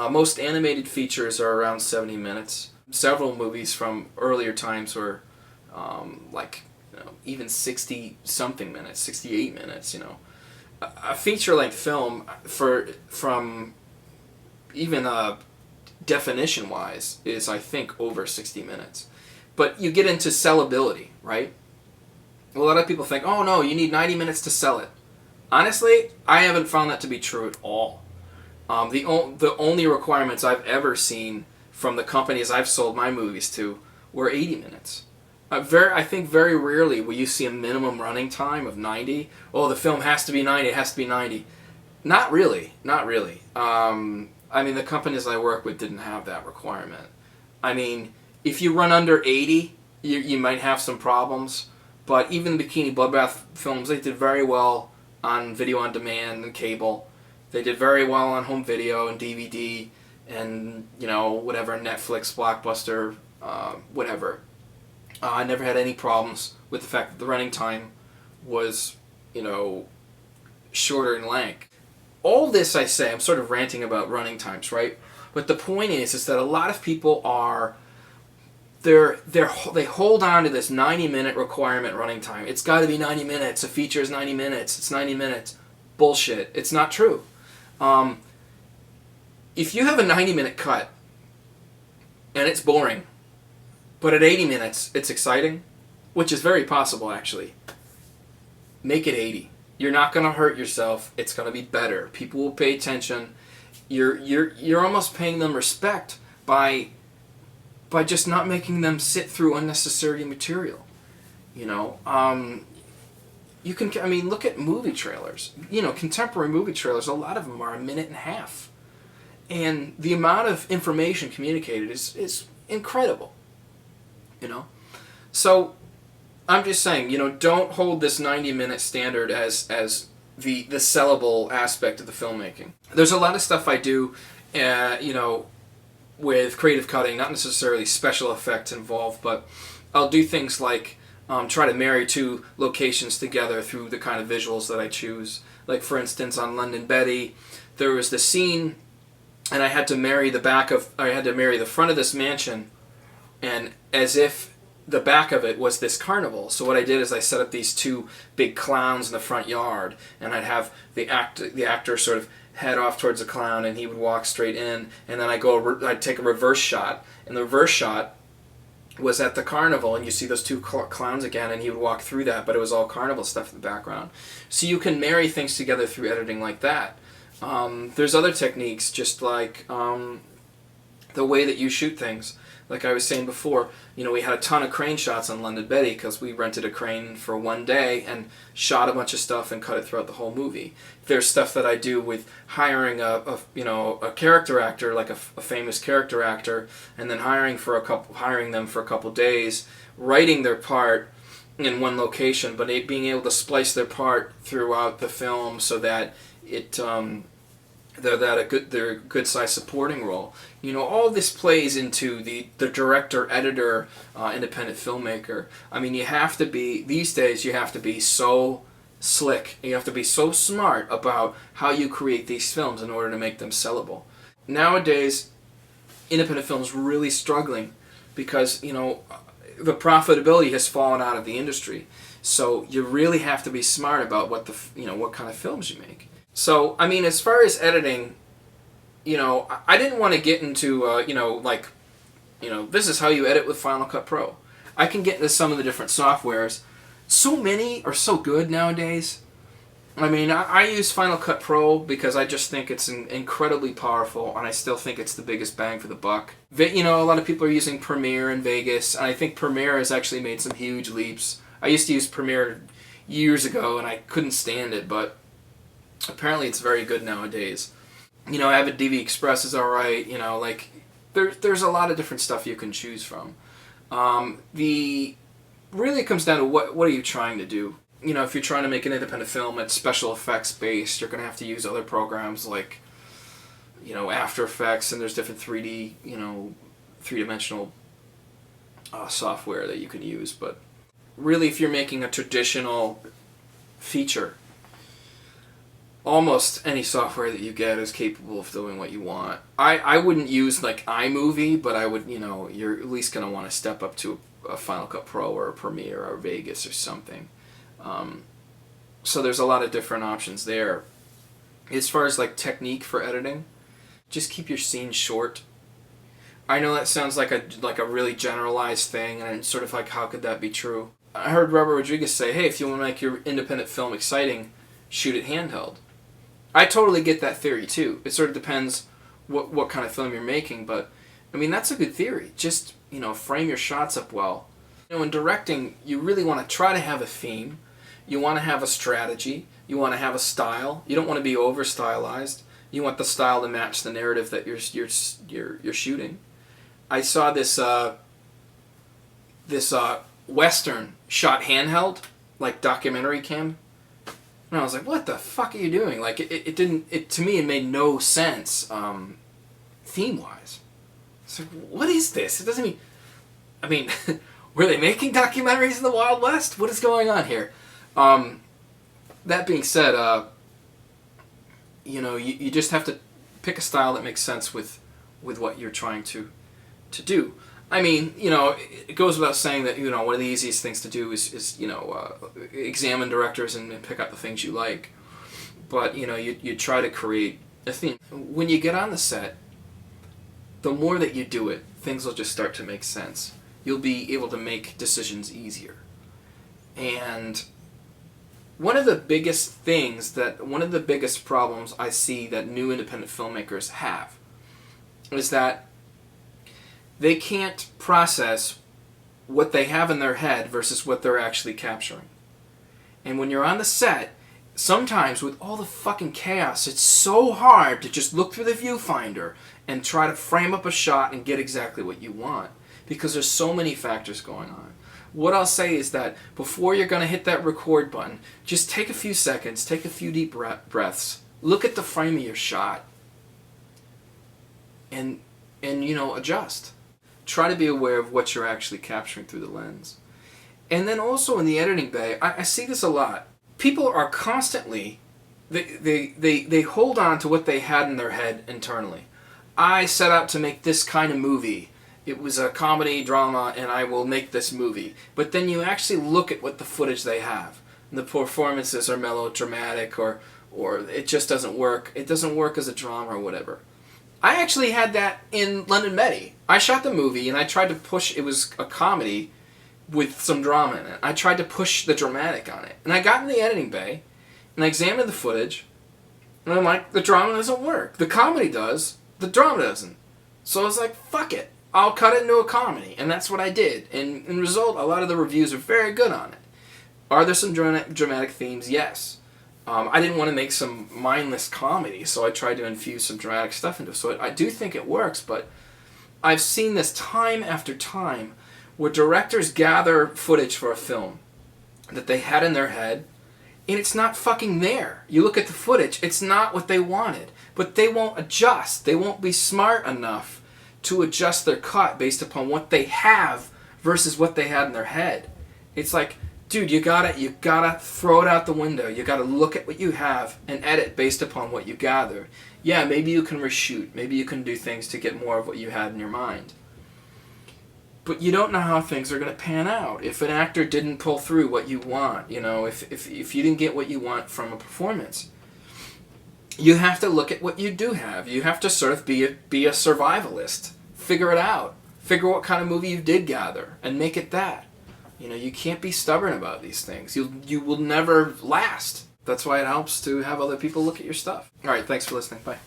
Most animated features are around 70 minutes. Several movies from earlier times were like, even 60-something minutes, 68 minutes, A feature-length film, from even definition-wise, is, I think, over 60 minutes. But you get into sellability, right? A lot of people think, oh no, you need 90 minutes to sell it. Honestly, I haven't found that to be true at all. The only requirements I've ever seen from the companies I've sold my movies to were 80 minutes. I think very rarely will you see a minimum running time of 90. Oh, the film has to be 90, it has to be 90. Not really, not really. The companies I work with didn't have that requirement. If you run under 80, you might have some problems. But even the Bikini Bloodbath films, they did very well on video on demand and cable. They did very well on home video and DVD and, whatever, Netflix, Blockbuster, whatever. I never had any problems with the fact that the running time was, shorter in length. All this I say, I'm sort of ranting about running times, right? But the point is that a lot of people they hold on to this 90-minute requirement running time. It's got to be 90 minutes. A feature is 90 minutes. It's 90 minutes. Bullshit. It's not true. If you have a 90-minute cut and it's boring, but at 80 minutes it's exciting, which is very possible actually, make it 80. You're not going to hurt yourself. It's going to be better. People will pay attention. You're almost paying them respect by just not making them sit through unnecessary material. You can, look at movie trailers. Contemporary movie trailers, a lot of them are a minute and a half. And the amount of information communicated is incredible. So, I'm just saying, don't hold this 90-minute standard as the sellable aspect of the filmmaking. There's a lot of stuff I do, with creative cutting, not necessarily special effects involved, but I'll do things like try to marry two locations together through the kind of visuals that I choose. Like, for instance, on London Betty, there was the scene, and I had to marry the front of this mansion, and as if the back of it was this carnival. So what I did is I set up these two big clowns in the front yard, and I'd have the actor sort of head off towards the clown, and he would walk straight in, and then I'd take a reverse shot, and the reverse shot was at the carnival, and you see those two clowns again, and he would walk through that, but it was all carnival stuff in the background. So you can marry things together through editing like that. There's other techniques, just like the way that you shoot things. Like I was saying before, we had a ton of crane shots on London Betty because we rented a crane for one day and shot a bunch of stuff and cut it throughout the whole movie. There's stuff that I do with hiring a character actor, like a famous character actor, and then hiring them for a couple days, writing their part in one location, but being able to splice their part throughout the film so that they're a good sized supporting role. All this plays into the director, editor, independent filmmaker. These days you have to be so slick. You have to be so smart about how you create these films in order to make them sellable. Nowadays, independent film is really struggling because, the profitability has fallen out of the industry. So you really have to be smart about what kind of films you make. So, as far as editing, I didn't want to get into, this is how you edit with Final Cut Pro. I can get into some of the different softwares. So many are so good nowadays. I use Final Cut Pro because I just think it's incredibly powerful, and I still think it's the biggest bang for the buck. A lot of people are using Premiere in Vegas, and I think Premiere has actually made some huge leaps. I used to use Premiere years ago, and I couldn't stand it, but apparently it's very good nowadays. Avid DV Express is alright, there's a lot of different stuff you can choose from. Really comes down to what are you trying to do. If you're trying to make an independent film that's special effects based, you're going to have to use other programs like, After Effects, and there's different 3D, three-dimensional software that you can use. But really, if you're making a traditional feature, almost any software that you get is capable of doing what you want. I wouldn't use like iMovie, but I would, you're at least going to want to step up to a Final Cut Pro or a Premiere or Vegas or something. So there's a lot of different options there. As far as like technique for editing, just keep your scenes short. I know that sounds like a really generalized thing, and it's sort of like, how could that be true? I heard Robert Rodriguez say, hey, if you want to make your independent film exciting, shoot it handheld. I totally get that theory too. It sort of depends what kind of film you're making, but I mean, that's a good theory. Just, frame your shots up well. In directing, you really want to try to have a theme. You want to have a strategy. You want to have a style. You don't want to be over stylized. You want the style to match the narrative that you're shooting. I saw this Western shot handheld, like documentary cam. And I was like, what the fuck are you doing? Like, to me, it made no sense, theme-wise. It's like, what is this? It doesn't mean, were they making documentaries in the Wild West? What is going on here? That being said, you just have to pick a style that makes sense with what you're trying to do. It goes without saying that, one of the easiest things to do is examine directors and pick out the things you like. But, you try to create a theme. When you get on the set, the more that you do it, things will just start to make sense. You'll be able to make decisions easier. And one of the biggest problems I see that new independent filmmakers have is that they can't process what they have in their head versus what they're actually capturing. And when you're on the set, sometimes with all the fucking chaos, it's so hard to just look through the viewfinder and try to frame up a shot and get exactly what you want, because there's so many factors going on. What I'll say is that before you're going to hit that record button, just take a few seconds, take a few deep breaths, look at the frame of your shot, and adjust. Try to be aware of what you're actually capturing through the lens. And then also in the editing bay, I see this a lot. People are constantly, they hold on to what they had in their head internally. I set out to make this kind of movie. It was a comedy, drama, and I will make this movie. But then you actually look at what the footage they have. The performances are melodramatic, or it just doesn't work. It doesn't work as a drama or whatever. I actually had that in London Betty. I shot the movie and I tried to push, it was a comedy with some drama in it. I tried to push the dramatic on it. And I got in the editing bay and I examined the footage and I'm like, the drama doesn't work. The comedy does, the drama doesn't. So I was like, fuck it. I'll cut it into a comedy. And that's what I did. And in result, a lot of the reviews are very good on it. Are there some dramatic themes? Yes. I didn't want to make some mindless comedy, so I tried to infuse some dramatic stuff into it. So I do think it works, but I've seen this time after time where directors gather footage for a film that they had in their head, and it's not fucking there. You look at the footage, it's not what they wanted, but they won't adjust. They won't be smart enough to adjust their cut based upon what they have versus what they had in their head. It's like, dude, you gotta throw it out the window. You gotta look at what you have and edit based upon what you gather. Yeah, maybe you can reshoot. Maybe you can do things to get more of what you had in your mind. But you don't know how things are gonna pan out. If an actor didn't pull through what you want, if you didn't get what you want from a performance, you have to look at what you do have. You have to sort of be a survivalist. Figure it out. Figure what kind of movie you did gather and make it that. You can't be stubborn about these things. You will never last. That's why it helps to have other people look at your stuff. All right, thanks for listening. Bye.